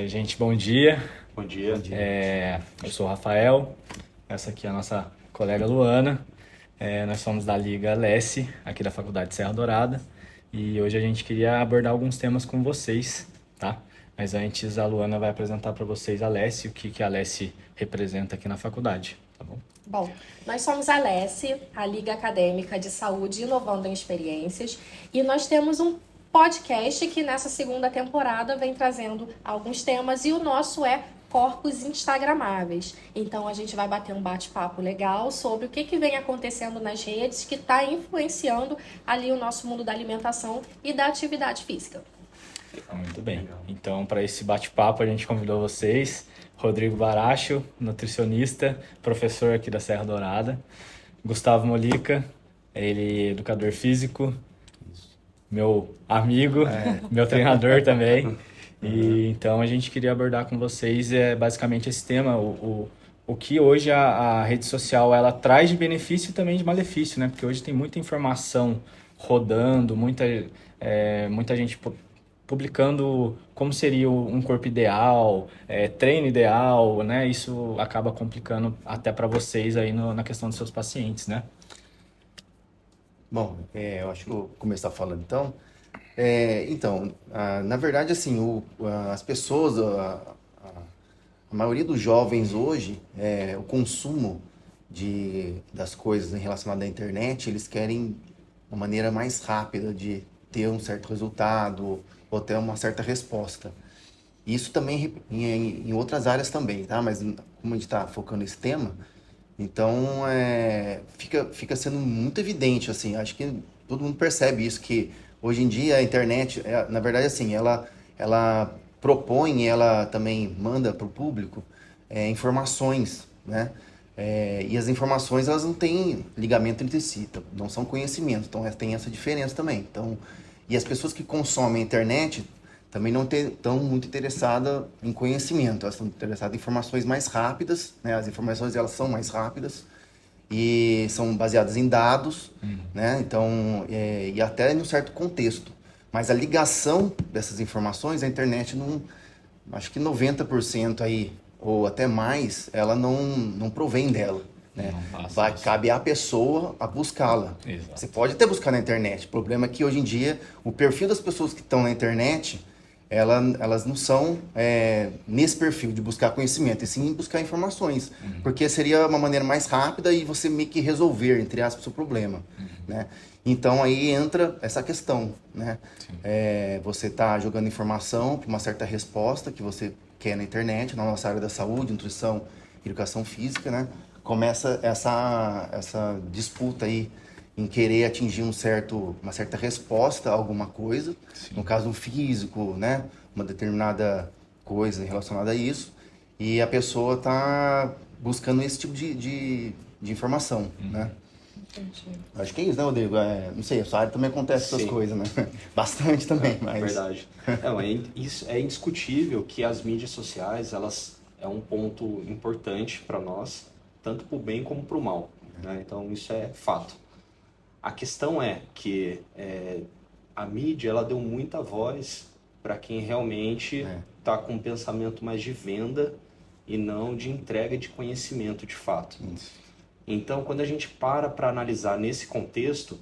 Gente, bom dia. Bom dia. Eu sou o Rafael, essa aqui é a nossa colega Luana. Nós somos da Liga Lesse, aqui da Faculdade de Serra Dourada, e hoje a gente queria abordar alguns temas com vocês, tá? Mas antes a Luana vai apresentar para vocês a Lesse, o que a Lesse representa aqui na faculdade, tá bom? Bom, nós somos a LESE, a Liga Acadêmica de Saúde Inovando em Experiências, e nós temos um podcast que nessa segunda temporada vem trazendo alguns temas, e o nosso é Corpos Instagramáveis. Então a gente vai bater um bate-papo legal sobre o que vem acontecendo nas redes que está influenciando ali o nosso mundo da alimentação e da atividade física. Muito bem. Então, para esse bate-papo, a gente convidou vocês, Rodrigo Baracho, nutricionista, professor aqui da Serra Dourada, Gustavo Molica, ele é educador físico, meu amigo, meu treinador também. E então a gente queria abordar com vocês basicamente esse tema, o que hoje a rede social ela traz de benefício e também de malefício, né? Porque hoje tem muita informação rodando, muita gente publicando como seria um corpo ideal, treino ideal, né? Isso acaba complicando até para vocês aí na questão dos seus pacientes, né? Bom, eu acho que eu vou começar falando então. Na verdade, assim, as pessoas, a maioria dos jovens hoje, o consumo das coisas relacionadas à internet, eles querem uma maneira mais rápida de ter um certo resultado ou ter uma certa resposta. Isso também em outras áreas também, tá? Mas como a gente está focando nesse tema, então fica sendo muito evidente, assim, acho que todo mundo percebe isso, que hoje em dia a internet, na verdade, assim, ela propõe, ela também manda para o público informações, né? E as informações, elas não têm ligamento entre si, não são conhecimentos, então tem essa diferença também. Então, e as pessoas que consomem a internet também não estão muito interessadas em conhecimento, elas estão interessadas em informações mais rápidas, né? As informações, elas são mais rápidas e são baseadas em dados, né? Então, e até em um certo contexto. Mas a ligação dessas informações, a internet não, acho que 90% aí, ou até mais, ela não provém dela, né? Cabe à pessoa a buscá-la. Exato. Você pode até buscar na internet. O problema é que hoje em dia, o perfil das pessoas que estão na internet, elas não são nesse perfil de buscar conhecimento, e sim buscar informações. Porque seria uma maneira mais rápida e você meio que resolver, entre aspas, o problema, né? Então aí entra essa questão, né? Você está jogando informação para uma certa resposta que você quer na internet, na nossa área da saúde, nutrição, educação física, né? Começa essa disputa aí em querer atingir uma certa resposta a alguma coisa, no caso um físico, né? Uma determinada coisa relacionada a isso, e a pessoa está buscando esse tipo de informação, né? Entendi. Acho que é isso, né, Rodrigo? Não sei, a sua área também acontece essas Sim. coisas, né? Bastante também, mas... Verdade. Não, isso é indiscutível que as mídias sociais, elas é um ponto importante para nós, tanto para o bem como para o mal, né? Então, isso é fato. A questão é que a mídia, ela deu muita voz para quem realmente está com um pensamento mais de venda e não de entrega de conhecimento de fato. Então, quando a gente para analisar nesse contexto,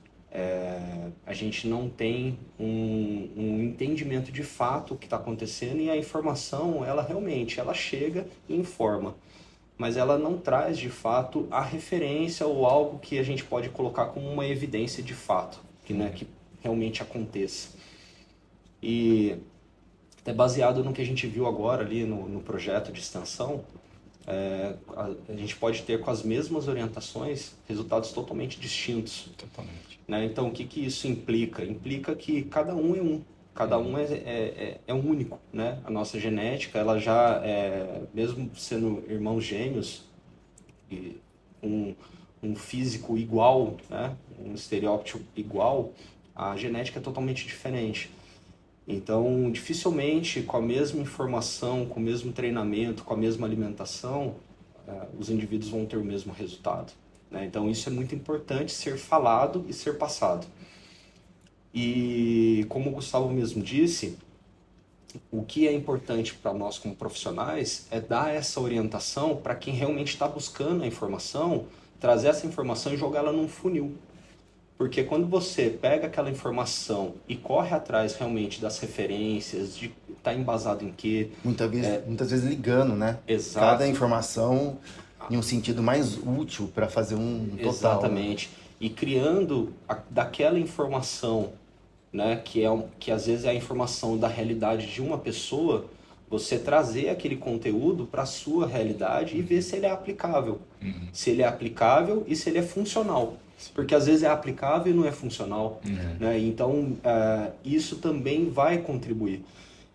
a gente não tem um entendimento de fato o que está acontecendo, e a informação, ela realmente chega e informa, mas ela não traz de fato a referência ou algo que a gente pode colocar como uma evidência de fato, que realmente aconteça. E até baseado no que a gente viu agora ali no projeto de extensão, a gente pode ter com as mesmas orientações resultados totalmente distintos. Totalmente. Né? Então, o que isso implica? Implica que cada um é um. Cada um é único, né? A nossa genética, ela já, mesmo sendo irmãos gêmeos, e um físico igual, né? Um estereótipo igual, a genética é totalmente diferente. Então, dificilmente, com a mesma informação, com o mesmo treinamento, com a mesma alimentação, os indivíduos vão ter o mesmo resultado, né? Então, isso é muito importante ser falado e ser passado. E como o Gustavo mesmo disse, o que é importante para nós como profissionais é dar essa orientação para quem realmente está buscando a informação, trazer essa informação e jogar ela num funil. Porque quando você pega aquela informação e corre atrás realmente das referências, de estar embasado em quê... Muitas vezes ligando, né? Exato. Cada informação em um sentido mais útil para fazer um total. Exatamente. Né? E criando daquela informação, né, que às vezes é a informação da realidade de uma pessoa, você trazer aquele conteúdo para a sua realidade e ver se ele é aplicável. Se ele é aplicável e se ele é funcional. Porque às vezes é aplicável e não é funcional. Né? Então, isso também vai contribuir.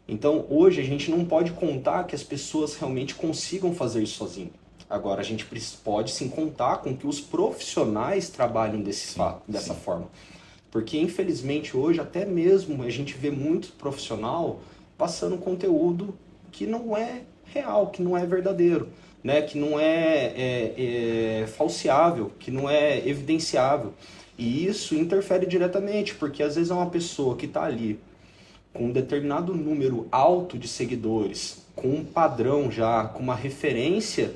Então, hoje a gente não pode contar que as pessoas realmente consigam fazer isso sozinho. Agora, a gente pode sim contar com que os profissionais trabalhem dessa forma. Porque, infelizmente, hoje até mesmo a gente vê muito profissional passando conteúdo que não é real, que não é verdadeiro. Né, que não é falseável, que não é evidenciável. E isso interfere diretamente, porque às vezes é uma pessoa que está ali com um determinado número alto de seguidores, com um padrão já, com uma referência,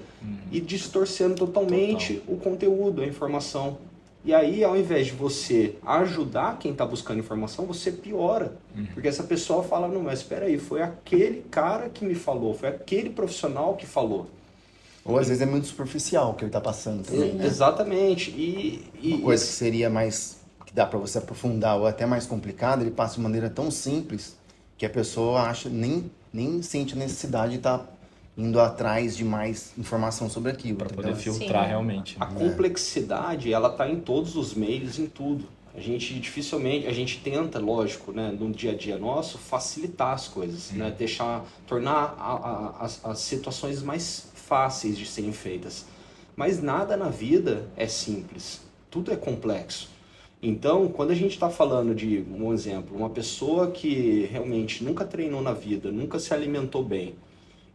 e distorcendo totalmente o conteúdo, a informação. E aí, ao invés de você ajudar quem está buscando informação, você piora. Porque essa pessoa fala, não, mas espera aí, foi aquele cara que me falou, foi aquele profissional que falou. Ou às vezes é muito superficial o que ele está passando também, né? Exatamente. Uma coisa que seria mais, que dá para você aprofundar ou até mais complicada, ele passa de maneira tão simples que a pessoa acha, nem sente a necessidade de estar indo atrás de mais informação sobre aquilo. Para poder filtrar realmente. A complexidade, ela está em todos os meios, em tudo. A gente dificilmente, a gente tenta, lógico, né, no dia a dia nosso, facilitar as coisas, né, tornar as situações mais fáceis de serem feitas. Mas nada na vida é simples, tudo é complexo. Então, quando a gente está falando de, um exemplo, uma pessoa que realmente nunca treinou na vida, nunca se alimentou bem,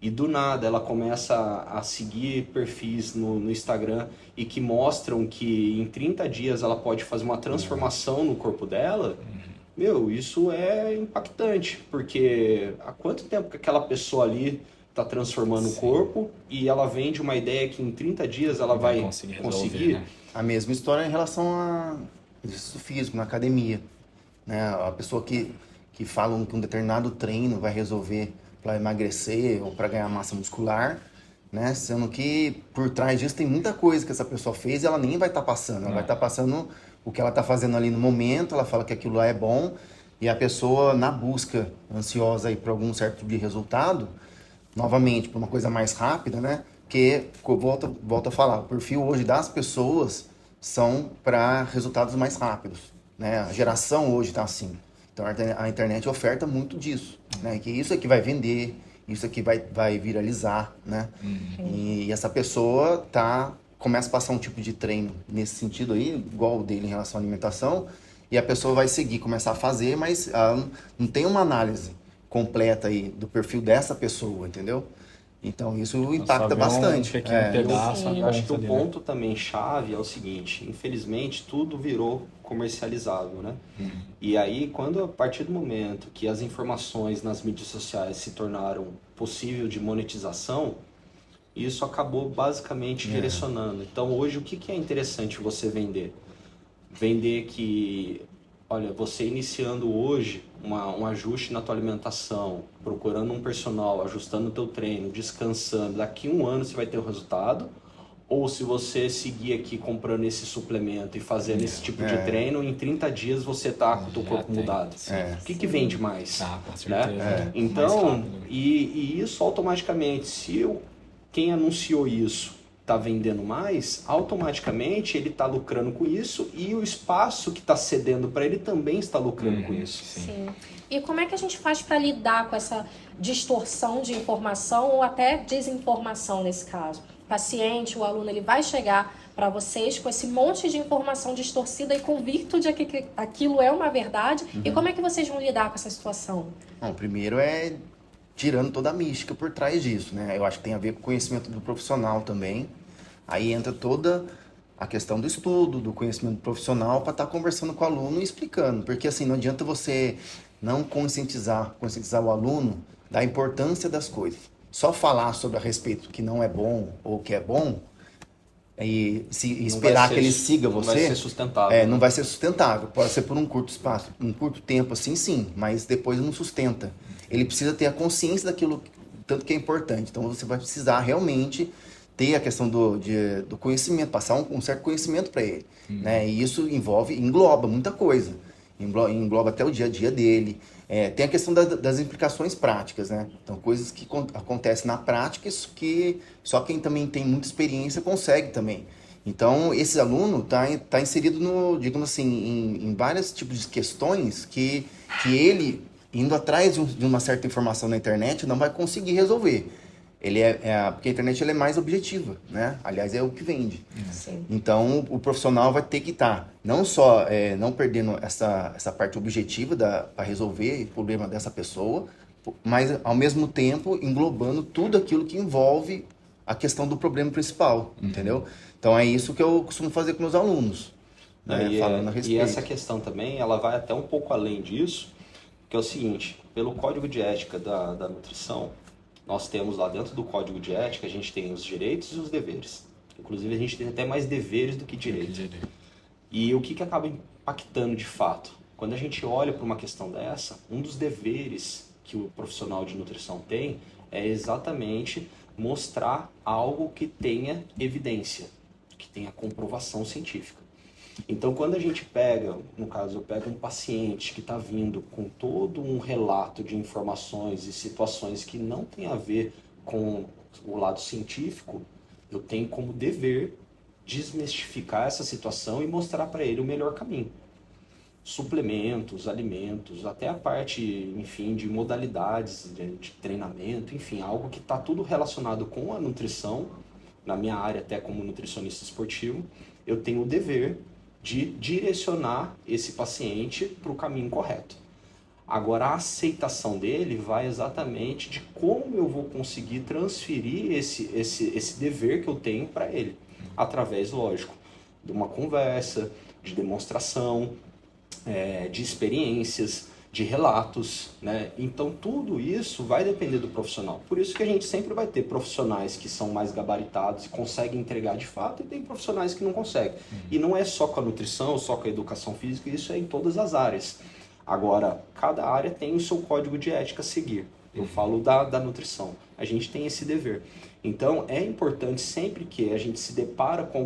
e do nada ela começa a seguir perfis no Instagram e que mostram que em 30 dias ela pode fazer uma transformação no corpo dela, meu, isso é impactante, porque há quanto tempo que aquela pessoa ali está transformando o corpo e ela vende uma ideia que em 30 dias ela vai conseguir. Né? A mesma história em relação a exercício físico, na academia. Né? A pessoa que fala que um determinado treino vai resolver para emagrecer ou para ganhar massa muscular, né? Sendo que por trás disso tem muita coisa que essa pessoa fez e ela nem vai estar passando. Ela vai estar passando o que ela está fazendo ali no momento, ela fala que aquilo lá é bom e a pessoa, na busca ansiosa aí por algum certo tipo de resultado, novamente, por uma coisa mais rápida, né? Que, volto a falar, o perfil hoje das pessoas são para resultados mais rápidos, né? A geração hoje está assim. Então a internet oferta muito disso, né? Que isso é que vai vender, isso é que vai viralizar, né? E essa pessoa começa a passar um tipo de treino nesse sentido aí, igual o dele em relação à alimentação, e a pessoa vai seguir, começar a fazer, mas ela não tem uma análise completa aí do perfil dessa pessoa, entendeu? Então isso impacta bastante. Um pequeno pedaço. Eu acho que o ponto também chave é o seguinte: infelizmente tudo virou comercializável, né? E aí, a partir do momento que as informações nas mídias sociais se tornaram possível de monetização, isso acabou basicamente direcionando. Então hoje o que é interessante você vender? Vender que, olha, você iniciando hoje um ajuste na tua alimentação, procurando um personal, ajustando o teu treino, descansando, daqui 1 ano você vai ter o resultado. Ou se você seguir aqui comprando esse suplemento e fazendo esse tipo de treino, em 30 dias você tá com o teu corpo mudado. O que vende mais? Com certeza. Né? Então, e isso automaticamente, se quem anunciou isso está vendendo mais, automaticamente ele está lucrando com isso e o espaço que está cedendo para ele também está lucrando com isso. Sim. E como é que a gente faz para lidar com essa distorção de informação ou até desinformação nesse caso? O paciente, o aluno, ele vai chegar para vocês com esse monte de informação distorcida e convicto de que aquilo é uma verdade. E como é que vocês vão lidar com essa situação? Bom, primeiro é tirando toda a mística por trás disso, né? Eu acho que tem a ver com o conhecimento do profissional também. Aí entra toda a questão do estudo, do conhecimento profissional para estar conversando com o aluno e explicando. Porque assim, não adianta você não conscientizar o aluno da importância das coisas. Só falar sobre a respeito que não é bom ou que é bom e esperar que ele siga você, não vai ser sustentável. não vai ser sustentável. Pode ser por um curto espaço, um curto tempo, assim, sim, mas depois não sustenta. Ele precisa ter a consciência daquilo tanto que é importante. Então você vai precisar realmente ter a questão do conhecimento, passar um certo conhecimento para ele, né? E isso engloba muita coisa, engloba até o dia a dia dele. Tem a questão das implicações práticas, né? Então, coisas que acontecem na prática, isso que só quem também tem muita experiência consegue também. Então, esse aluno tá inserido digamos assim, em vários tipos de questões que ele, indo atrás de uma certa informação na internet, não vai conseguir resolver. Porque a internet ela é mais objetiva, né? Aliás, é o que vende. Sim. Então, o profissional vai ter que estar não só não perdendo essa parte objetiva para resolver o problema dessa pessoa, mas, ao mesmo tempo, englobando tudo aquilo que envolve a questão do problema principal, entendeu? Então, é isso que eu costumo fazer com meus alunos, né? Falando a respeito. E essa questão também, ela vai até um pouco além disso, que é o seguinte, pelo Código de Ética da Nutrição, nós temos lá dentro do Código de Ética, a gente tem os direitos e os deveres. Inclusive, a gente tem até mais deveres do que direitos. E o que acaba impactando de fato? Quando a gente olha para uma questão dessa, um dos deveres que o profissional de nutrição tem é exatamente mostrar algo que tenha evidência, que tenha comprovação científica. Então, quando a gente pega, no caso, eu pego um paciente que está vindo com todo um relato de informações e situações que não tem a ver com o lado científico, eu tenho como dever desmistificar essa situação e mostrar para ele o melhor caminho. Suplementos, alimentos, até a parte, enfim, de modalidades de treinamento, enfim, algo que está tudo relacionado com a nutrição, na minha área até como nutricionista esportivo, eu tenho o dever de direcionar esse paciente para o caminho correto. Agora, a aceitação dele vai exatamente de como eu vou conseguir transferir esse dever que eu tenho para ele, através, lógico, de uma conversa, de demonstração, de experiências, de relatos, né? Então, tudo isso vai depender do profissional. Por isso que a gente sempre vai ter profissionais que são mais gabaritados e conseguem entregar de fato, e tem profissionais que não conseguem. E não é só com a nutrição, só com a educação física, isso é em todas as áreas. Agora, cada área tem o seu código de ética a seguir. Eu falo da nutrição. A gente tem esse dever. Então, é importante sempre que a gente se depara com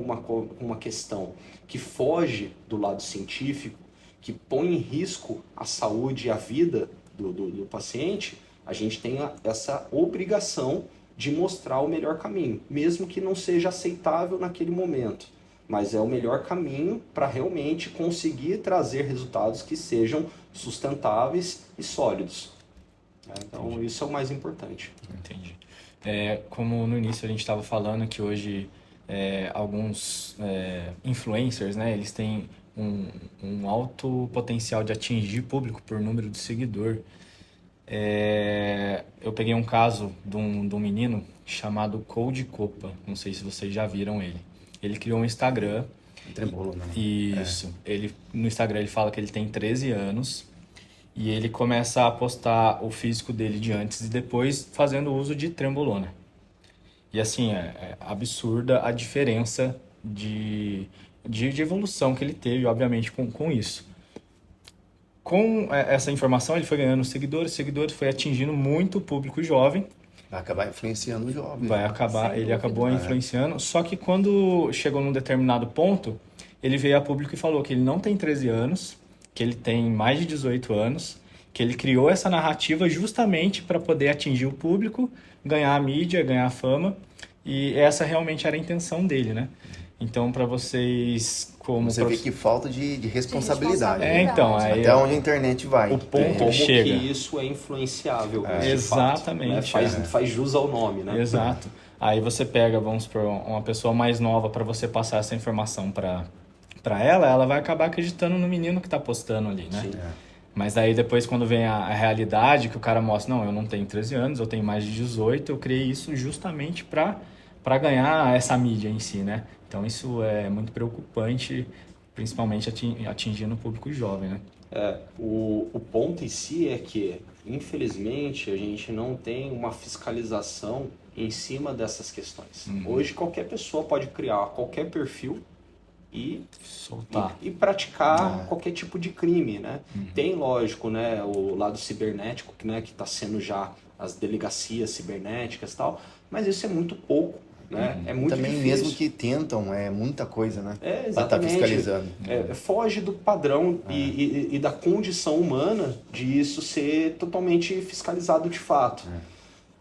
uma questão que foge do lado científico, que põe em risco a saúde e a vida do paciente, a gente tem essa obrigação de mostrar o melhor caminho, mesmo que não seja aceitável naquele momento, mas é o melhor caminho para realmente conseguir trazer resultados que sejam sustentáveis e sólidos. Então, entendi. Isso é o mais importante. Entendi. Como no início a gente estava falando que hoje alguns influencers, né, eles têm um alto potencial de atingir público por número de seguidor. Eu peguei um caso de um menino chamado Code Copa, não sei se vocês já viram ele. Ele criou um Instagram. Trembolo, né? Isso. No Instagram ele fala que ele tem 13 anos e ele começa a postar o físico dele de antes e depois fazendo uso de trembolona. E assim, é absurda a diferença de evolução que ele teve, obviamente, com isso. Com essa informação, ele foi ganhando seguidores, foi atingindo muito o público jovem. Vai acabar influenciando o jovem. Ele acabou influenciando, só que quando chegou num determinado ponto, ele veio a público e falou que ele não tem 13 anos, que ele tem mais de 18 anos, que ele criou essa narrativa justamente para poder atingir o público, ganhar a mídia, ganhar a fama, e essa realmente era a intenção dele, né? Então, para vocês... Você vê que falta de responsabilidade. Então... Até onde a internet vai. O ponto como chega. que isso é influenciável. Exatamente. Fato, né? Faz jus ao nome, né? Exato. Aí você pega, vamos supor, uma pessoa mais nova para você passar essa informação para ela vai acabar acreditando no menino que está postando ali, né? Sim. Mas aí depois, quando vem a realidade, que o cara mostra, não, eu não tenho 13 anos, eu tenho mais de 18, eu criei isso justamente para ganhar essa mídia em si, né? Então isso é muito preocupante, principalmente atingindo o público jovem, né? O ponto em si é que, infelizmente, a gente não tem uma fiscalização em cima dessas questões. Hoje, qualquer pessoa pode criar qualquer perfil e Soltar. e praticar qualquer tipo de crime, né? Tem, lógico, né, o lado cibernético, né, que está sendo já as delegacias cibernéticas e tal, mas isso é muito pouco, né? É muito Também difícil. mesmo que tentam, é muita coisa, né? É, Pra estar exatamente. fiscalizando. Foge do padrão e da condição humana de isso ser totalmente fiscalizado de fato.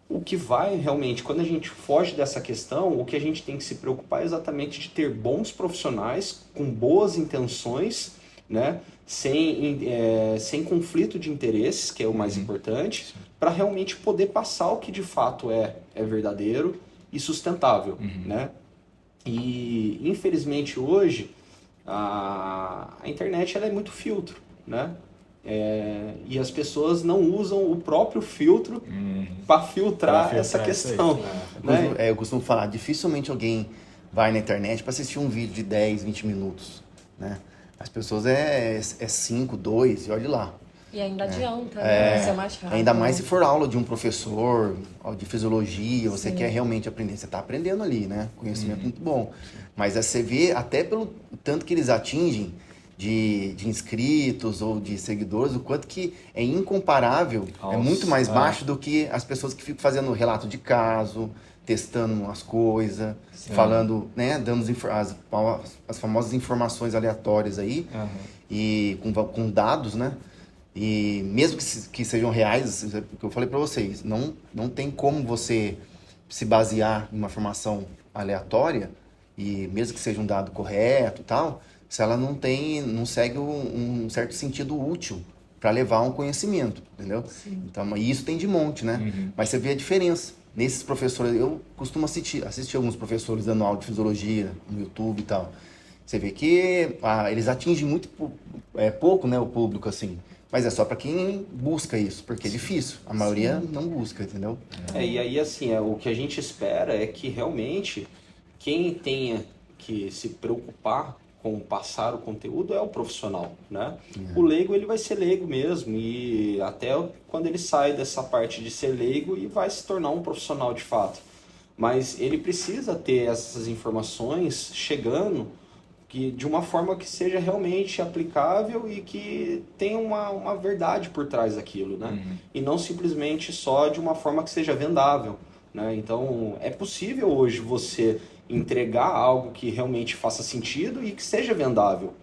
O que vai realmente, quando a gente foge dessa questão, o que a gente tem que se preocupar é exatamente de ter bons profissionais com boas intenções, né? Sem conflito de interesses, que é o mais importante, para realmente poder passar o que de fato é verdadeiro e sustentável, né? E infelizmente hoje a internet ela é muito filtro, né? E as pessoas não usam o próprio filtro para filtrar essa questão. Né? Eu costumo falar, dificilmente alguém vai na internet para assistir um vídeo de 10, 20 minutos, né? As pessoas é 5, 2 e olhe lá. E ainda adianta, né? Ser mais rápido. Ainda mais se for aula de um professor, de fisiologia, você quer realmente aprender. Você está aprendendo ali, né? Conhecimento muito bom. Mas você vê, até pelo tanto que eles atingem de inscritos ou de seguidores, o quanto que é incomparável, é muito mais baixo do que as pessoas que ficam fazendo relato de caso, testando as coisas, falando, né? Dando as famosas informações aleatórias aí, e com dados, né? E mesmo que sejam reais, o que eu falei para vocês, não tem como você se basear em uma informação aleatória, e mesmo que seja um dado correto e tal, se ela não segue um certo sentido útil para levar a um conhecimento, entendeu? Então, e isso tem de monte, né? Mas você vê a diferença. Nesses professores, eu costumo assistir alguns professores dando aula de fisiologia no YouTube e tal. Você vê que eles atingem muito pouco, né, o público, assim. Mas é só para quem busca isso, porque é difícil. A maioria não busca, entendeu? E aí, assim, o que a gente espera é que realmente quem tenha que se preocupar com passar o conteúdo é o profissional, né? O leigo, ele vai ser leigo mesmo, e até quando ele sai dessa parte de ser leigo e vai se tornar um profissional de fato. Mas ele precisa ter essas informações chegando de uma forma que seja realmente aplicável e que tenha uma verdade por trás daquilo, né? E não simplesmente só de uma forma que seja vendável, né? Então, é possível hoje você entregar algo que realmente faça sentido e que seja vendável.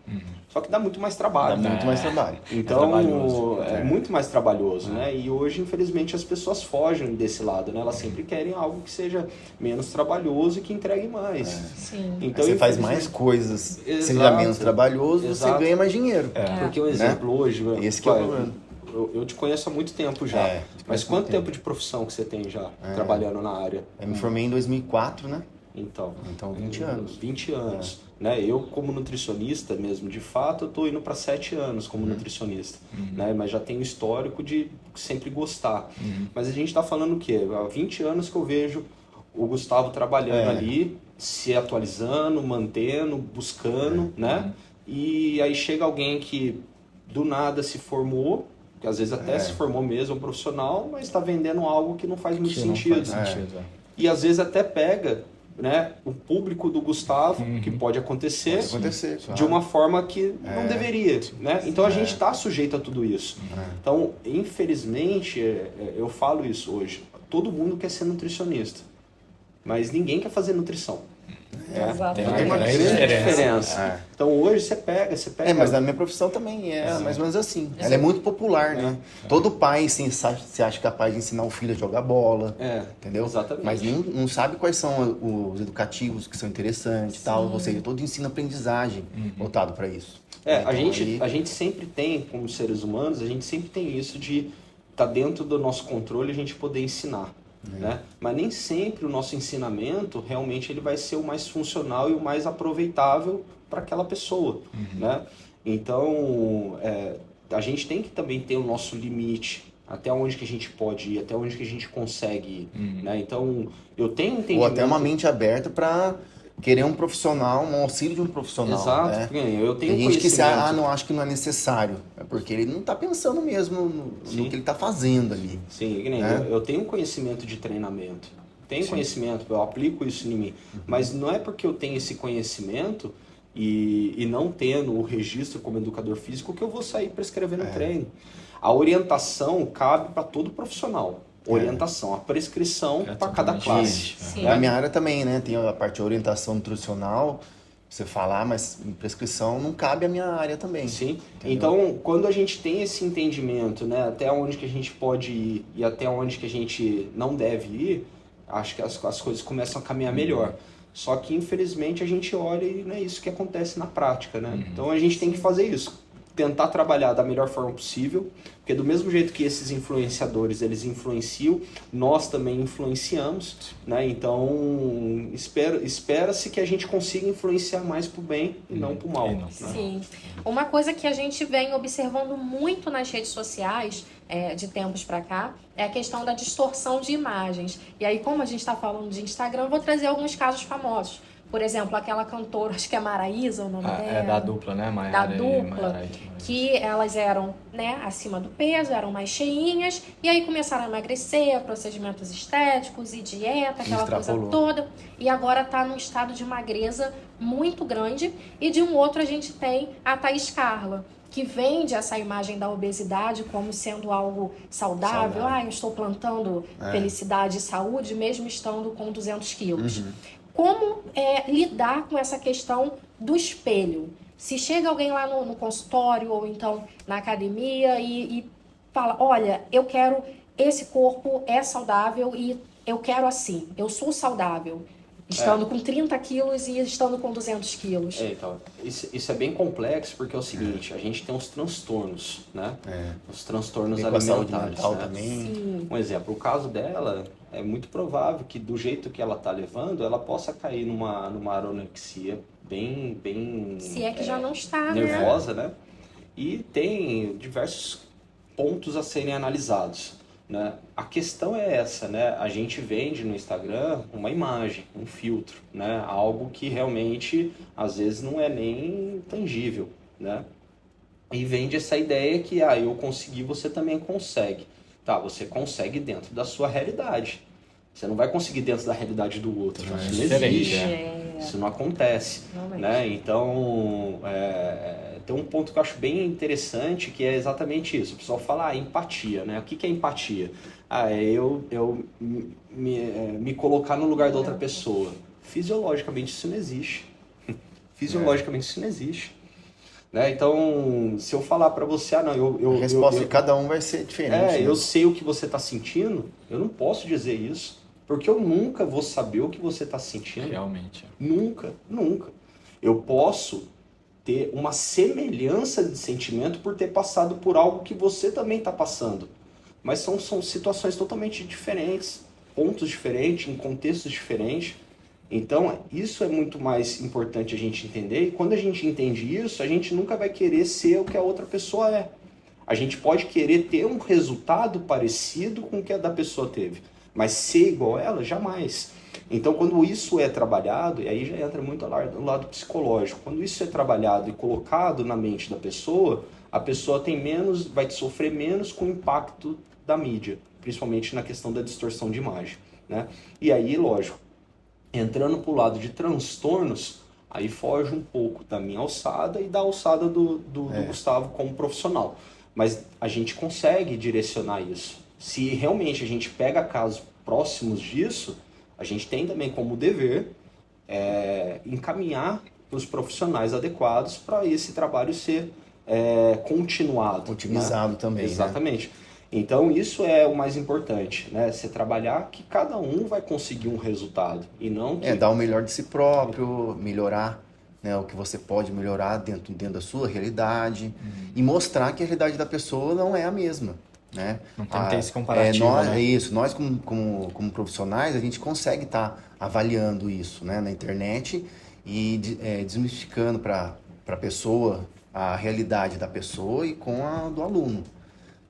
Só que dá muito mais trabalho. Dá muito mais trabalho. Então, é muito mais trabalhoso, né? E hoje, infelizmente, as pessoas fogem desse lado, né? Elas sempre querem algo que seja menos trabalhoso e que entregue mais. Sim. Então, Aí você faz mais coisas, seja menos trabalhoso, você ganha mais dinheiro. Porque um exemplo hoje... Esse que é o problema. Eu te conheço há muito tempo já. Mas quanto tempo de profissão que você tem já trabalhando na área? Eu me formei em 2004, né? Então 20 anos. 20 anos. Né? Eu, como nutricionista mesmo, de fato, eu estou indo para 7 anos como nutricionista. Né? Mas já tenho histórico de sempre gostar. Mas a gente está falando o quê? Há 20 anos que eu vejo o Gustavo trabalhando ali, se atualizando, mantendo, buscando, né? E aí chega alguém que do nada se formou, que às vezes até se formou mesmo, um profissional, mas está vendendo algo que não faz muito sentido. Não faz sentido. E às vezes até pega, né, o público do Gustavo, que pode acontecer, de uma forma que não deveria, né? Então a gente está sujeito a tudo isso. Então, infelizmente, eu falo isso hoje, todo mundo quer ser nutricionista, mas ninguém quer fazer nutrição. Exatamente. Tem uma grande diferença. Então hoje você pega... mas na minha profissão também mais ou menos assim. Ela é muito popular, né? Todo pai se acha capaz de ensinar o filho a jogar bola, entendeu? Exatamente. Mas não sabe quais são os educativos que são interessantes e tal. Ou seja, todo ensino-aprendizagem voltado para isso. Então, a gente sempre tem, como seres humanos, a gente sempre tem isso de estar dentro do nosso controle a gente poder ensinar. Né? Mas nem sempre o nosso ensinamento realmente ele vai ser o mais funcional e o mais aproveitável para aquela pessoa, né? Então a gente tem que também ter o nosso limite, até onde que a gente pode ir, até onde que a gente consegue ir, né? Então eu tenho entendimento... Ou até uma mente aberta para querer um profissional, um auxílio de um profissional. Exato, Né? porque eu tenho Tem gente que conhecimento. não acha que não é necessário. É porque ele não está pensando mesmo no que ele está fazendo ali. Sim, que nem né? eu tenho conhecimento de treinamento, tenho conhecimento, eu aplico isso em mim, mas não é porque eu tenho esse conhecimento e não tendo o registro como educador físico que eu vou sair prescrevendo treino. A orientação cabe para todo profissional. Orientação, a prescrição para cada classe. Sim. Na minha área também, né? Tem a parte de orientação nutricional, você falar, mas em prescrição não cabe a minha área também. Sim. Entendeu? Então, quando a gente tem esse entendimento, né, até onde que a gente pode ir e até onde que a gente não deve ir, acho que as coisas começam a caminhar melhor. Só que, infelizmente, a gente olha e não é isso que acontece na prática, né? Então, a gente tem que fazer isso. Tentar trabalhar da melhor forma possível, porque do mesmo jeito que esses influenciadores, eles influenciam, nós também influenciamos, né? Então, espera-se que a gente consiga influenciar mais pro bem e não pro mal. Né? Sim. Uma coisa que a gente vem observando muito nas redes sociais, de tempos para cá, é a questão da distorção de imagens. E aí, como a gente está falando de Instagram, eu vou trazer alguns casos famosos. Por exemplo, aquela cantora, acho que é Maraísa o nome dela. É da dupla, né? Da dupla, que elas eram, né, acima do peso, eram mais cheinhas, e aí começaram a emagrecer, procedimentos estéticos e dieta, aquela coisa toda, e agora tá num estado de magreza muito grande. E de um outro a gente tem a Thaís Carla, que vende essa imagem da obesidade como sendo algo saudável. Eu estou plantando felicidade e saúde, mesmo estando com 200 quilos. Como lidar com essa questão do espelho? Se chega alguém lá no consultório ou então na academia e fala, olha, eu quero, esse corpo é saudável e eu quero assim, eu sou saudável, estando com 30 quilos e estando com 200 quilos. Então, isso é bem complexo porque é o seguinte, a gente tem os transtornos, né? Os transtornos alimentares. Né? Também. Sim. Um exemplo, o caso dela, é muito provável que do jeito que ela está levando, ela possa cair numa anorexia bem Se é que já não está, nervosa, né? E tem diversos pontos a serem analisados, né? A questão é essa, né? A gente vende no Instagram uma imagem, um filtro, né? Algo que realmente às vezes não é nem tangível, né? E vende essa ideia que eu consegui, você também consegue. Tá, você consegue dentro da sua realidade. Você não vai conseguir dentro da realidade do outro. Isso não existe. Isso não acontece. Né? Então, tem um ponto que eu acho bem interessante, que é exatamente isso. O pessoal fala, empatia. Né? O que é empatia? Eu me colocar no lugar da outra pessoa. Fisiologicamente isso não existe. Fisiologicamente isso não existe. Né? Então, se eu falar para você, a resposta de cada um vai ser diferente. Né? Eu sei o que você está sentindo, eu não posso dizer isso, porque eu nunca vou saber o que você está sentindo. Realmente. Nunca. Eu posso ter uma semelhança de sentimento por ter passado por algo que você também está passando. Mas são situações totalmente diferentes, pontos diferentes, em contextos diferentes. Então, isso é muito mais importante a gente entender, e quando a gente entende isso, a gente nunca vai querer ser o que a outra pessoa é. A gente pode querer ter um resultado parecido com o que a da pessoa teve, mas ser igual a ela, jamais. Então, quando isso é trabalhado, e aí já entra muito no lado psicológico, quando isso é trabalhado e colocado na mente da pessoa, a pessoa vai sofrer menos com o impacto da mídia, principalmente na questão da distorção de imagem. Né? E aí, lógico, entrando para o lado de transtornos, aí foge um pouco da minha alçada e da alçada do Gustavo como profissional. Mas a gente consegue direcionar isso. Se realmente a gente pega casos próximos disso, a gente tem também como dever encaminhar para os profissionais adequados para esse trabalho ser continuado. Otimizado, né? Também. Exatamente. Né? Então, isso é o mais importante, né? Você trabalhar que cada um vai conseguir um resultado e não que... dar o melhor de si próprio, melhorar, né, o que você pode melhorar dentro da sua realidade e mostrar que a realidade da pessoa não é a mesma, né? Não tem que ter esse comparativo, né? Nós como profissionais, a gente consegue estar avaliando isso, né, na internet e desmistificando para a pessoa a realidade da pessoa e com a do aluno.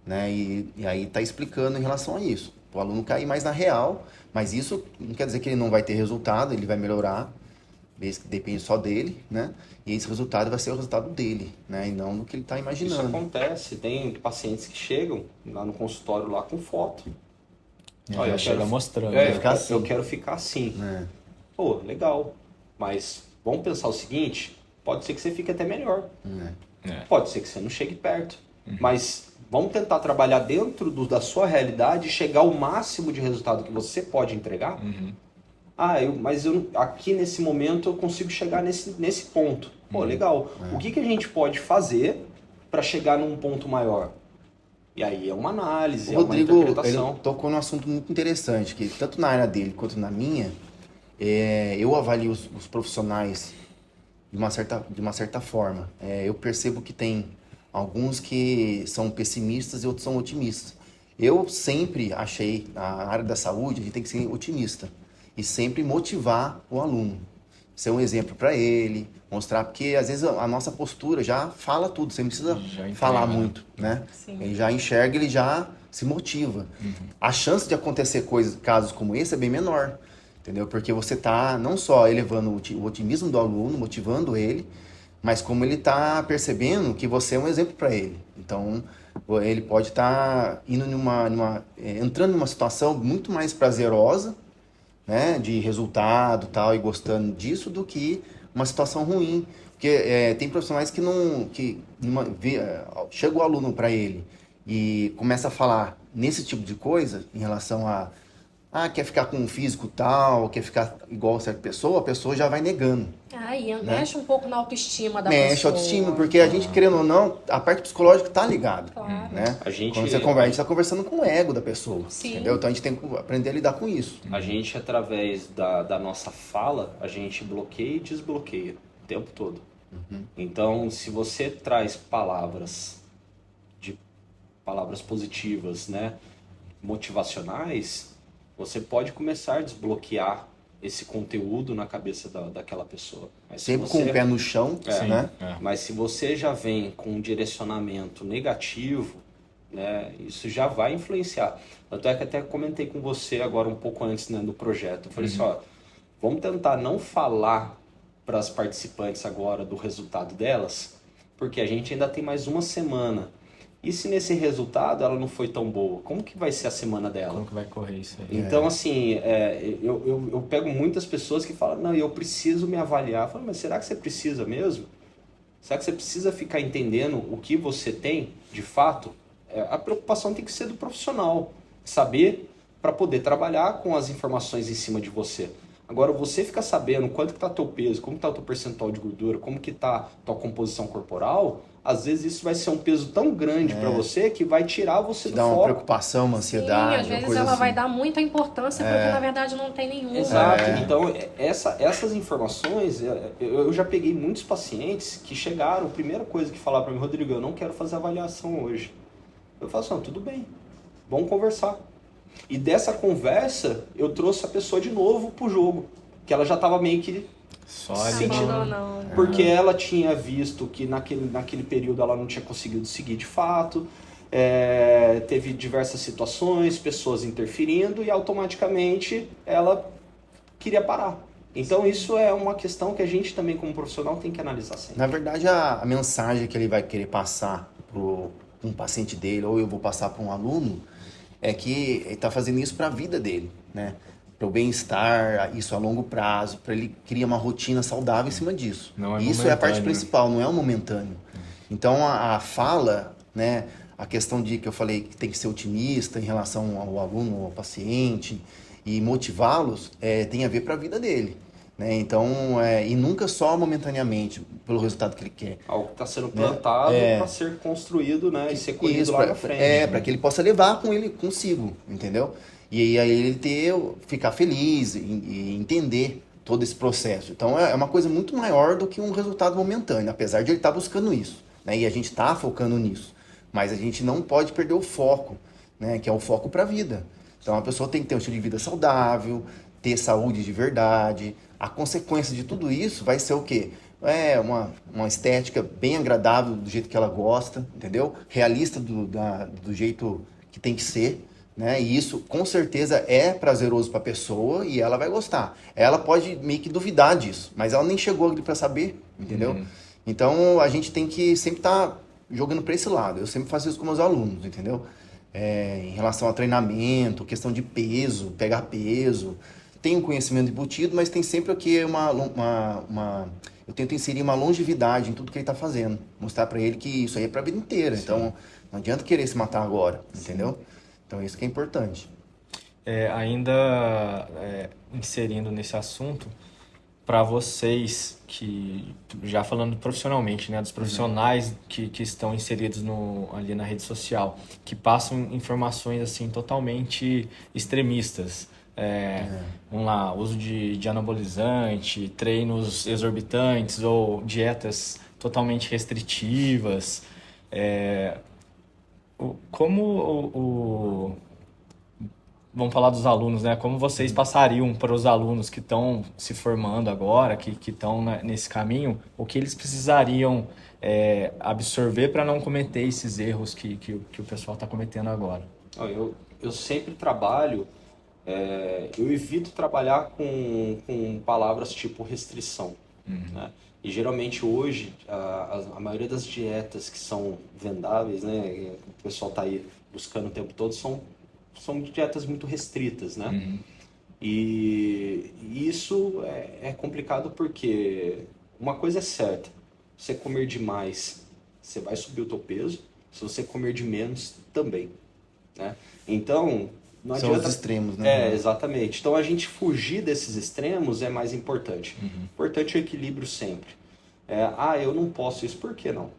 Né? E aí está explicando em relação a isso. O aluno cair mais na real, mas isso não quer dizer que ele não vai ter resultado, ele vai melhorar, depende só dele, né? E esse resultado vai ser o resultado dele, né? E não do que ele está Isso imaginando. acontece, tem pacientes que chegam lá no consultório lá com foto. Olha, já chega mostrando. É, ficar assim. eu quero ficar assim. É. Pô, legal. Mas vamos pensar o seguinte, pode ser que você fique até melhor. Pode ser que você não chegue perto. Mas vamos tentar trabalhar dentro da sua realidade e chegar ao máximo de resultado que você pode entregar. Mas aqui nesse momento eu consigo chegar nesse ponto. Pô, legal. O que a gente pode fazer para chegar num ponto maior? E aí é uma análise, O é uma Rodrigo, interpretação. ele tocou num assunto muito interessante, que tanto na área dele quanto na minha, eu avalio os profissionais de uma certa forma. Eu percebo que tem alguns que são pessimistas e outros são otimistas. Eu sempre achei, na área da saúde, a gente tem que ser otimista e sempre motivar o aluno. Ser um exemplo para ele, mostrar, porque às vezes a nossa postura já fala tudo, você não precisa falar muito, né? Sim. Ele já enxerga, ele já se motiva. A chance de acontecer casos como esse é bem menor, entendeu? Porque você está não só elevando o otimismo do aluno, motivando ele, mas como ele está percebendo que você é um exemplo para ele. Então, ele pode estar entrando numa situação muito mais prazerosa, né, de resultado tal, e gostando disso, do que uma situação ruim. Porque tem profissionais que não... chega o aluno para ele e começa a falar nesse tipo de coisa, em relação a quer ficar com um físico tal, quer ficar igual a certa pessoa, a pessoa já vai negando. Mexe um pouco na autoestima da pessoa. Mexe a autoestima, porque a gente, querendo ou não, a parte psicológica tá ligada. Claro. Né? Quando você conversa, a gente tá conversando com o ego da pessoa. Sim. Entendeu? Então a gente tem que aprender a lidar com isso. A gente, através da nossa fala, a gente bloqueia e desbloqueia o tempo todo. Então, se você traz palavras positivas, né, motivacionais, você pode começar a desbloquear esse conteúdo na cabeça daquela pessoa. Mas Sempre com o pé no chão, né? Mas se você já vem com um direcionamento negativo, né, isso já vai influenciar. Tanto é que até comentei com você agora um pouco antes, né, do projeto. Eu falei assim, vamos tentar não falar para as participantes agora do resultado delas, porque a gente ainda tem mais uma semana. E se nesse resultado ela não foi tão boa, como que vai ser a semana dela? Como que vai correr isso aí? Então, assim, eu pego muitas pessoas que falam, não, eu preciso me avaliar. Eu falo, mas será que você precisa mesmo? Será que você precisa ficar entendendo o que você tem, de fato? A preocupação tem que ser do profissional, saber para poder trabalhar com as informações em cima de você. Agora, você ficar sabendo quanto que está teu peso, como está o teu percentual de gordura, como que está tua composição corporal, às vezes isso vai ser um peso tão grande para você que vai tirar você do Dá uma foco. preocupação, uma ansiedade, às uma vezes coisa ela assim. vai dar muita importância porque na verdade não tem nenhuma. Exato. Então, essas informações, eu já peguei muitos pacientes que chegaram, a primeira coisa que falaram para mim, Rodrigo, eu não quero fazer avaliação hoje. Eu falo assim, tudo bem, vamos conversar. E dessa conversa, eu trouxe a pessoa de novo pro jogo, que ela já estava meio que sentindo, não. porque ela tinha visto que naquele período ela não tinha conseguido seguir de fato, teve diversas situações, pessoas interferindo e automaticamente ela queria parar. Então isso é uma questão que a gente também como profissional tem que analisar sempre. Na verdade, a mensagem que ele vai querer passar para um paciente dele, ou eu vou passar para um aluno, é que ele está fazendo isso para a vida dele, né? Para o bem-estar, isso a longo prazo, para ele criar uma rotina saudável em cima disso. Não é isso é a parte momentâneo. principal, não é o momentâneo. Então a fala, né? A questão de que eu falei que tem que ser otimista em relação ao aluno, ao paciente, e motivá-los, tem a ver para a vida dele. Né? Então, e nunca só momentaneamente, pelo resultado que ele quer. Algo que está sendo plantado para ser construído, né, e ser colhido Isso, lá na frente. para que ele possa levar com ele consigo, entendeu? E aí ele ficar feliz e entender todo esse processo. Então é uma coisa muito maior do que um resultado momentâneo, apesar de ele estar buscando isso, né? E a gente está focando nisso. Mas a gente não pode perder o foco, né? Que é o foco para a vida. Então a pessoa tem que ter um estilo de vida saudável, ter saúde de verdade. A consequência de tudo isso vai ser o quê? Uma estética bem agradável, do jeito que ela gosta, entendeu? Realista do jeito que tem que ser, né? E isso com certeza é prazeroso para a pessoa e ela vai gostar. Ela pode meio que duvidar disso, mas ela nem chegou ali para saber, entendeu? Então a gente tem que sempre estar jogando para esse lado. Eu sempre faço isso com meus alunos, entendeu? Em relação a treinamento, questão de peso, pegar peso. Tem um conhecimento embutido, mas tem sempre aqui eu tento inserir uma longevidade em tudo que ele está fazendo. Mostrar para ele que isso aí é para a vida inteira. Sim. Então, não adianta querer se matar agora, entendeu? Então, isso que é importante. Inserindo nesse assunto, para vocês que, já falando profissionalmente, né, dos profissionais que estão inseridos ali na rede social, que passam informações assim totalmente extremistas. Vamos lá, uso de anabolizante, treinos exorbitantes ou dietas totalmente restritivas. Vamos falar dos alunos, né? Como vocês passariam para os alunos que estão se formando agora, que estão nesse caminho, o que eles precisariam absorver para não cometer esses erros que o pessoal está cometendo agora? Eu sempre trabalho, eu evito trabalhar com palavras tipo restrição, né? E geralmente hoje, a maioria das dietas que são vendáveis, né? O pessoal está aí buscando o tempo todo, são dietas muito restritas, né? E isso é complicado porque uma coisa é certa, você comer demais, você vai subir o teu peso, se você comer de menos, também, né? Então, não são adianta... os extremos, né? Exatamente. Então, a gente fugir desses extremos é mais importante. Importante é o equilíbrio sempre. Eu não posso isso, por que não?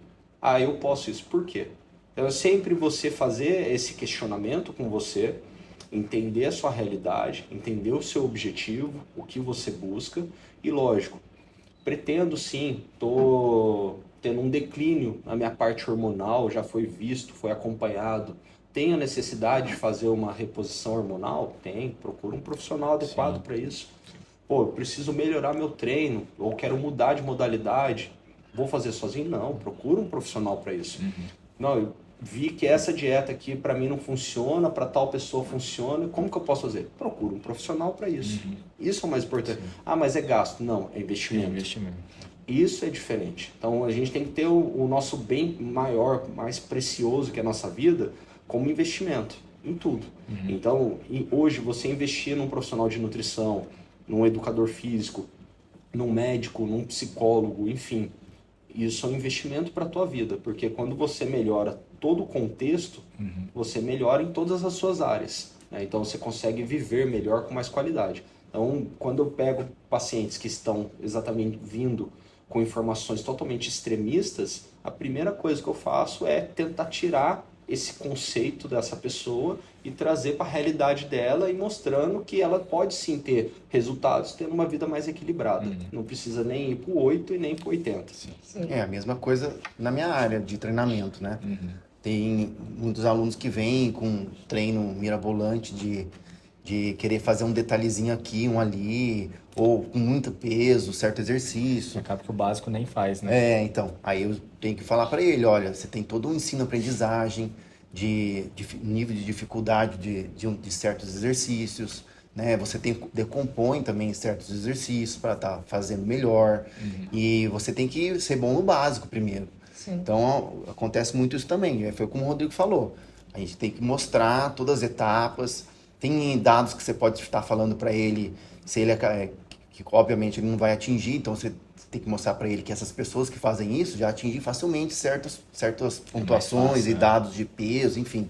Eu posso isso, por quê? Então, é sempre você fazer esse questionamento com você, entender a sua realidade, entender o seu objetivo, o que você busca e, lógico, pretendo sim, estou tendo um declínio na minha parte hormonal, já foi visto, foi acompanhado. Tem a necessidade de fazer uma reposição hormonal? Tem, procura um profissional adequado para isso. Eu preciso melhorar meu treino, ou quero mudar de modalidade, vou fazer sozinho? Não, procura um profissional para isso. Não, eu vi que essa dieta aqui para mim não funciona, para tal pessoa funciona, como que eu posso fazer? Procura um profissional para isso. Isso é o mais importante. Mas é gasto? Não, é investimento. Isso é diferente. Então a gente tem que ter o nosso bem maior, mais precioso que é a nossa vida, como investimento em tudo. Então, hoje você investir num profissional de nutrição, num educador físico, num médico, num psicólogo, enfim, isso é um investimento para a tua vida, porque quando você melhora todo o contexto, você melhora em todas as suas áreas, né? Então você consegue viver melhor com mais qualidade. Então, quando eu pego pacientes que estão exatamente vindo com informações totalmente extremistas, a primeira coisa que eu faço é tentar tirar esse conceito dessa pessoa e trazer para a realidade dela e mostrando que ela pode sim ter resultados tendo uma vida mais equilibrada. Não precisa nem ir para o 8 e nem para o 80. É a mesma coisa na minha área de treinamento, né? Tem muitos alunos que vêm com treino mirabolante de querer fazer um detalhezinho aqui, um ali, ou com muito peso, certo exercício. Acaba que o básico nem faz, né? Então, aí eu tenho que falar para ele, olha, você tem todo um ensino-aprendizagem, de nível de dificuldade de certos exercícios, né? Você decompõe também certos exercícios para estar fazendo melhor, e você tem que ser bom no básico primeiro. Então, acontece muito isso também, foi como o Rodrigo falou, a gente tem que mostrar todas as etapas. Tem dados que você pode estar falando para ele, se ele que obviamente ele não vai atingir, então você tem que mostrar para ele que essas pessoas que fazem isso já atingem facilmente certas pontuações fácil, e dados de peso, enfim,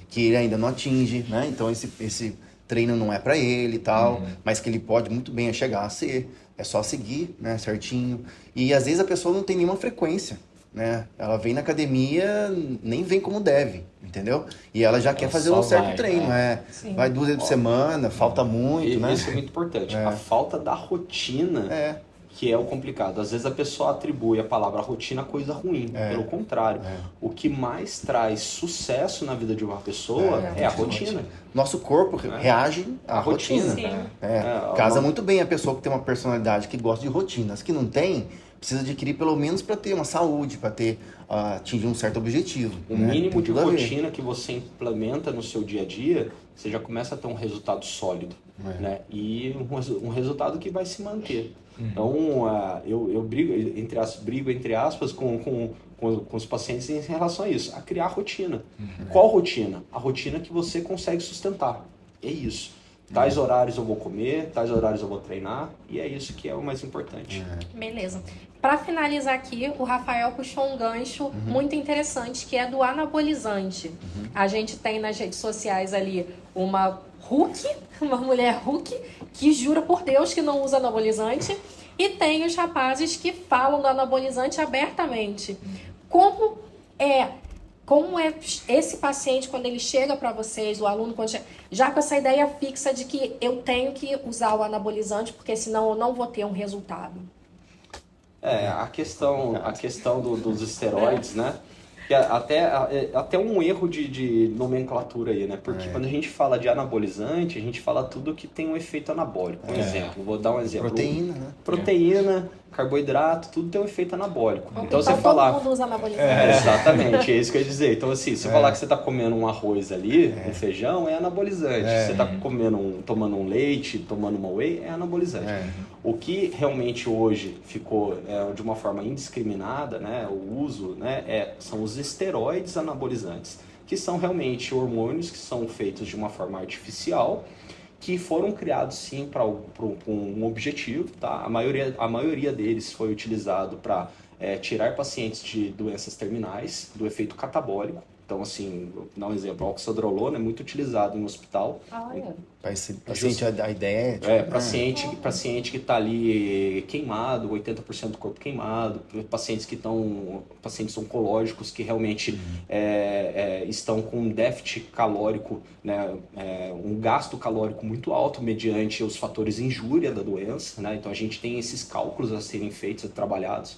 que ele ainda não atinge, né? Então esse treino não é para ele e tal, mas que ele pode muito bem chegar a ser, é só seguir, né, certinho. E às vezes a pessoa não tem nenhuma frequência, né? Ela vem na academia, nem vem como deve, entendeu? E ela já quer fazer um certo treino, vai 2 vezes por semana, falta muito, né? Isso é muito importante. A falta da rotina que é o complicado. Às vezes a pessoa atribui a palavra rotina a coisa ruim, pelo contrário. O que mais traz sucesso na vida de uma pessoa é a rotina. Nosso corpo reage à rotina. Casa muito bem a pessoa que tem uma personalidade que gosta de rotinas, que não tem, precisa adquirir pelo menos para ter uma saúde, para ter atingir um certo objetivo. O né? mínimo Tem de tudo a ver. rotina que você implementa no seu dia a dia, você já começa a ter um resultado sólido, né? E um resultado que vai se manter. Então, eu brigo, entre aspas, com os pacientes em relação a isso, a criar rotina. Qual rotina? A rotina que você consegue sustentar. É isso. Tais horários eu vou comer, tais horários eu vou treinar, e é isso que é o mais importante. Beleza. Para finalizar aqui, o Rafael puxou um gancho muito interessante, que é do anabolizante. A gente tem nas redes sociais ali uma Hulk, uma mulher Hulk, que jura por Deus que não usa anabolizante, e tem os rapazes que falam do anabolizante abertamente. Como é esse paciente, quando ele chega para vocês, o aluno, quando chega, já com essa ideia fixa de que eu tenho que usar o anabolizante, porque senão eu não vou ter um resultado? A questão dos esteroides, né? Que até um erro de nomenclatura aí, né? Porque quando a gente fala de anabolizante, a gente fala tudo que tem um efeito anabólico. Por exemplo, vou dar um exemplo. Proteína, né? Proteína, carboidrato, tudo tem um efeito anabólico. Então você todo falar... mundo usa anabolizante. Exatamente, é isso que eu ia dizer. Então assim, se falar que você está comendo um arroz ali, um feijão, é anabolizante. Se você está tomando um leite, tomando uma whey, é anabolizante. O que realmente hoje ficou de uma forma indiscriminada, né, o uso, né, são os esteroides anabolizantes, que são realmente hormônios que são feitos de uma forma artificial, que foram criados sim para um objetivo, tá? A maioria deles foi utilizado para tirar pacientes de doenças terminais, do efeito catabólico. Então, assim, vou dar um exemplo, a oxandrolona é muito utilizado em hospital. Para esse paciente, a ideia é... paciente que está ali queimado, 80% do corpo queimado, pacientes oncológicos que realmente estão com um déficit calórico, né, um gasto calórico muito alto mediante os fatores injúria da doença, né? Então a gente tem esses cálculos a serem feitos e trabalhados.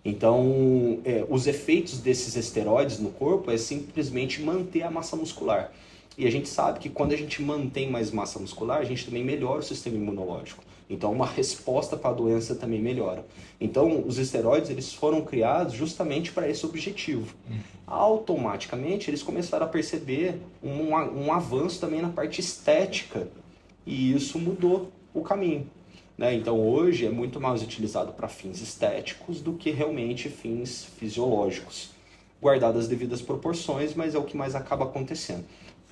Então, os efeitos desses esteroides no corpo é simplesmente manter a massa muscular. E a gente sabe que quando a gente mantém mais massa muscular, a gente também melhora o sistema imunológico. Então, uma resposta para a doença também melhora. Então, os esteroides eles foram criados justamente para esse objetivo. Automaticamente, eles começaram a perceber um avanço também na parte estética. E isso mudou o caminho. Então hoje é muito mais utilizado para fins estéticos do que realmente fins fisiológicos, guardadas as devidas proporções, mas é o que mais acaba acontecendo.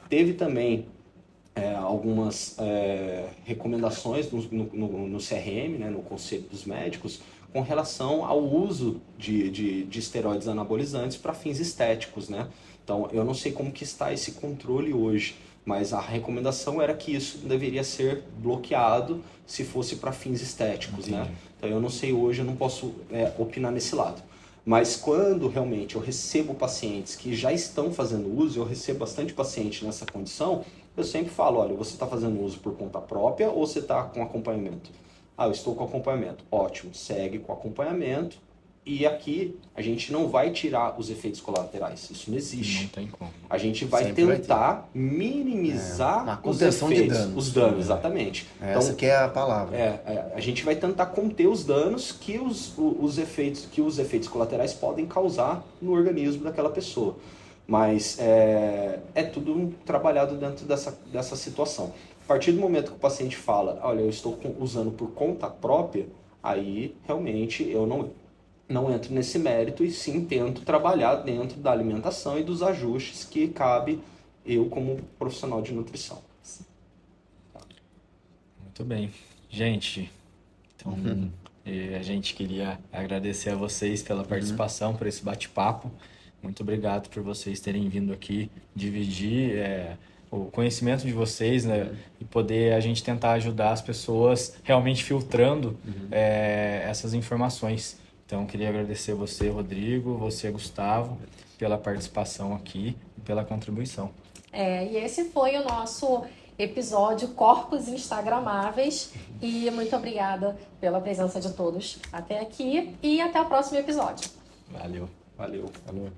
Teve também algumas recomendações no CRM, né, no Conselho dos Médicos, com relação ao uso de esteroides anabolizantes para fins estéticos, né? Então eu não sei como que está esse controle hoje, mas a recomendação era que isso deveria ser bloqueado se fosse para fins estéticos, né? Então eu não sei hoje, eu não posso opinar nesse lado. Mas quando realmente eu recebo pacientes que já estão fazendo uso, eu recebo bastante paciente nessa condição, eu sempre falo, olha, você está fazendo uso por conta própria ou você está com acompanhamento? Eu estou com acompanhamento. Ótimo, segue com acompanhamento. E aqui a gente não vai tirar os efeitos colaterais, isso não existe. Não tem como. A gente vai Sempre tentar minimizar a os contenção de efeitos, danos. os danos, exatamente. Essa que é a palavra. A gente vai tentar conter os danos que os efeitos colaterais podem causar no organismo daquela pessoa. Mas é tudo trabalhado dentro dessa situação. A partir do momento que o paciente fala, olha, eu estou usando por conta própria, aí realmente eu não entro nesse mérito e sim tento trabalhar dentro da alimentação e dos ajustes que cabe eu como profissional de nutrição. Muito bem. Gente, então a gente queria agradecer a vocês pela participação, por esse bate-papo. Muito obrigado por vocês terem vindo aqui dividir o conhecimento de vocês, né? E poder a gente tentar ajudar as pessoas realmente filtrando essas informações. Então, queria agradecer você, Rodrigo, você, Gustavo, pela participação aqui e pela contribuição. E esse foi o nosso episódio Corpos Instagramáveis. E muito obrigada pela presença de todos até aqui e até o próximo episódio. Valeu. Valeu. Falou.